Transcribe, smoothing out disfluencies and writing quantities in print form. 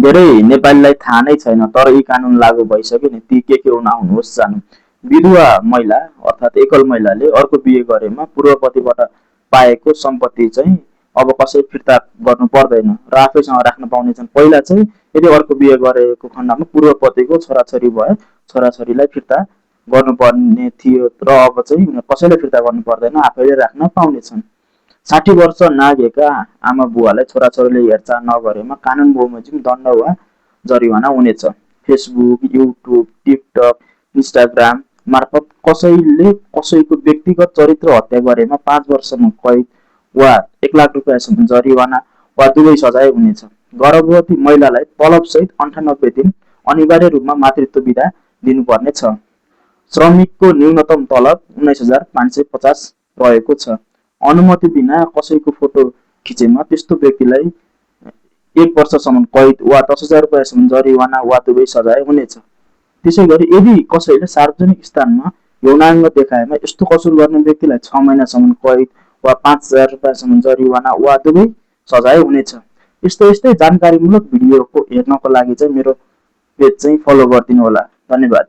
धेरै नेपालीलाई थाहा नै छैन, तर यी कानुन लागू भइसक्यो नि। ती के हुन हुनुहोस् जानु। विधवा महिला अर्थात् एकल महिलाले अर्को बिहे गरेमा पूर्वपतिबाट पाएको सम्पत्ति चाहिँ अब कसै फिर्ता गर्नु पर्दैन र आफैसँग राख्न पाउनेछन्। पहिला चाहिँ यदि अर्को बिहे गरेको खण्डमा पूर्वपतिको छोराछोरी भए छोराछोरीलाई फिर्ता गर्नुपर्ने थियो र अब चाहिँ कसैले फिर्ता गर्नु पर्दैन, आफैले राख्न पाउनेछन्। 60 वर्ष नागेका आमा बुवालाई छोराछोरीले हेरचाह नगरेमा कानुन बमोजिम दण्ड वा जरिवाना हुनेछ। फेसबुक, युट्युब, टिकटक, इन्स्टाग्राम मार्फत कसैले कसैको व्यक्तिगत चरित्र हत्या गरेमा 5 वर्षसम्म कैद वा 1 लाख रुपियाँसम्म जरिवाना वा दुवै सजाय हुनेछ। गर्भवती महिलालाई तलबसहित 98 दिन अनिवार्य रूपमा मातृत्व बिदा दिनुपर्ने छ। श्रमिकको न्यूनतम तलब 19,550 रहेको छ। अनुमति बिना कसैको फोटो खिचेमा त्यस्तो व्यक्तिलाई 1 वर्षसम्म कैद वा 10,000 रुपियाँसम्म जरिवाना वा दुवै सजाय हुनेछ। त्यसैगरी यदि कसैले सार्वजनिक स्थानमा यौनाङ्ग देखाएमा यस्तो कसुर गर्ने व्यक्तिलाई 6 महिनासम्म कैद वा 5,000 रुपियाँसम्म जरिवाना वा दुवै सजाय हुनेछ। यस्तै जानकारीमूलक भिडियोको हेर्नको लागि चाहिँ मेरो पेज चाहिँ फलो गरिदिनु होला। धन्यवाद।